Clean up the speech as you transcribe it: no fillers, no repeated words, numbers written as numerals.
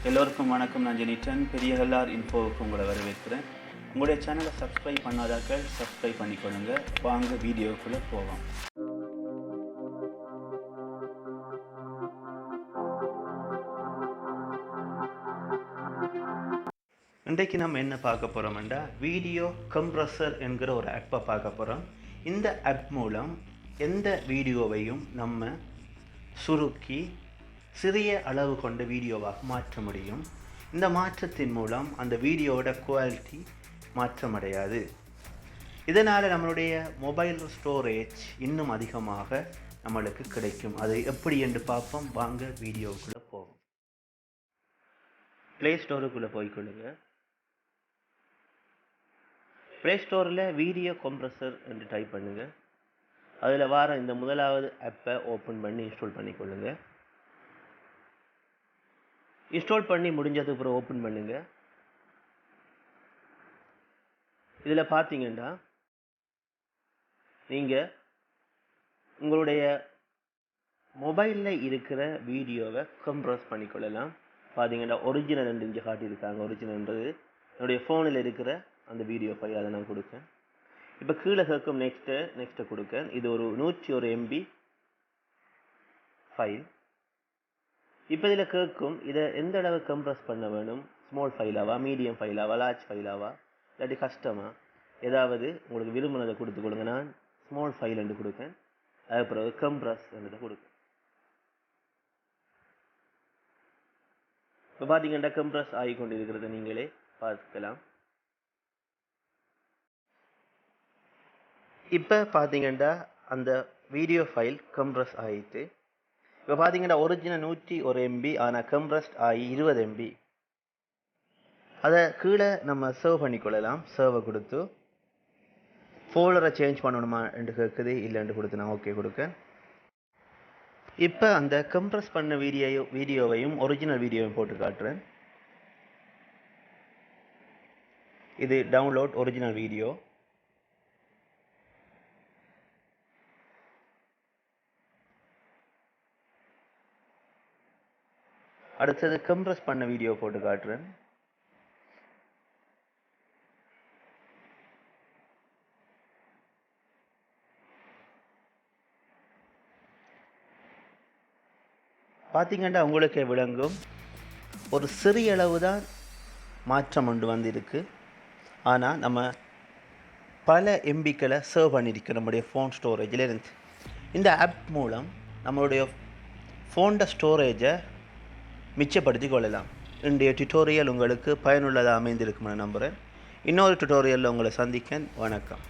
எல்லோருக்கும் வணக்கம். நான் ஜெனிட்டன் பெரியகல்லார் இன்ஃபோவுக்கு உங்களை வரவேற்கிறேன். உங்களுடைய சேனலை சப்ஸ்கிரைப் பண்ணாதாக்கள் சப்ஸ்கிரைப் பண்ணிக்கொள்ளுங்க. வாங்க வீடியோக்குள்ளே போவோம். இன்றைக்கு நம்ம என்ன பார்க்க போகிறோம்னா வீடியோ கம்ப்ரஸர் என்கிற ஒரு ஆப்பை பார்க்க போகிறோம். இந்த ஆப் மூலம் எந்த வீடியோவையும் நம்ம சுருக்கி சிறிய அளவு கொண்ட வீடியோவாக மாற்ற முடியும். இந்த மாற்றத்தின் மூலம் அந்த வீடியோவோட குவாலிட்டி மாற்றமடையாது. இதனால் நம்மளுடைய மொபைல் ஸ்டோரேஜ் இன்னும் அதிகமாக நம்மளுக்கு கிடைக்கும். அது எப்படி என்று பார்ப்போம். வாங்க வீடியோவுக்குள்ளே போவோம். ப்ளே ஸ்டோருக்குள்ளே போய்க்கொள்ளுங்க. ப்ளே ஸ்டோரில் வீடியோ கம்ப்ரஸர் என்று டைப் பண்ணுங்கள். அதில் வர இந்த முதலாவது ஆப்பை ஓப்பன் பண்ணி இன்ஸ்டால் பண்ணிக்கொள்ளுங்க. இன்ஸ்டால் பண்ணி முடிஞ்சதுக்கு அப்புறம் ஓப்பன் பண்ணுங்கள். இதில் பார்த்தீங்கன்னா நீங்கள் உங்களுடைய மொபைலில் இருக்கிற வீடியோவை கம்ப்ரஸ் பண்ணிக்கொள்ளலாம். பார்த்தீங்கன்னா ஒரிஜினல் என்று இங்கே காட்டியிருக்காங்க. ஒரிஜினல்ன்றது என்னுடைய ஃபோனில் இருக்கிற அந்த வீடியோ ஃபைல். அதை நான் கொடுக்கேன். இப்போ கீழே கேட்கும் நெக்ஸ்ட்டை கொடுக்கேன். இது ஒரு 101 MB ஃபைல். இப்போ இதில் கேட்கும் இதை எந்த அளவு கம்ப்ரஸ் பண்ண வேணும். ஸ்மால் ஃபைலாவா, மீடியம் ஃபைலாவா, லார்ஜ் ஃபைலாவா, இல்லாட்டி கஸ்டமா, ஏதாவது உங்களுக்கு விரும்பினதை கொடுத்து கொடுங்க. நான் ஸ்மால் ஃபைல் என்று கொடுக்கேன். அது பிறகு கம்ப்ரஸ் என்றதை கொடுக்கேன். இப்போ பார்த்தீங்கன்னா கம்ப்ரஸ் ஆகி கொண்டு இருக்கிறத நீங்களே பார்க்கலாம். இப்போ பார்த்தீங்கன்னா அந்த வீடியோ ஃபைல் கம்ப்ரஸ் ஆகிட்டு இப்போ பார்த்தீங்கன்னா ஒரிஜினல் 101 MB, ஆனால் கம்ப்ரஸ்ட் ஆகி 20 MB. அதை கீழே நம்ம சேவ் பண்ணிக்கொள்ளலாம். சேவை கொடுத்து ஃபோல்டரை சேஞ்ச் பண்ணணுமா என்று கேட்குது. இல்லைன்னு கொடுத்து நான் ஓகே கொடுக்க. இப்போ அந்த கம்ப்ரஸ் பண்ண வீடியோவையும் ஒரிஜினல் வீடியோவையும் போட்டு காட்டுறேன். இது டவுன்லோட் ஒரிஜினல் வீடியோ. அடுத்தது கம்ப்ரஸ் பண்ண வீடியோ போட்டு காட்டுறேன். பார்த்தீங்கன்னா உங்களுக்கே விளங்கும். ஒரு சிறிய அளவு தான் மாற்றம் கொண்டு வந்திருக்கு. ஆனால் நம்ம பல எம்பிக்களை சேவ் பண்ணியிருக்கோம் நம்முடைய ஃபோன் ஸ்டோரேஜில் இருந்து. இந்த ஆப் மூலம் நம்மளுடைய ஃபோனோட ஸ்டோரேஜை மிச்சப்படுத்தி கொள்ளலாம். இன்றைய டியூட்டோரியல் உங்களுக்கு பயனுள்ளதாக அமைந்திருக்கும்னு நம்புகிறேன். இன்னொரு டியூட்டோரியலில் உங்களை சந்திக்கிறேன். வணக்கம்.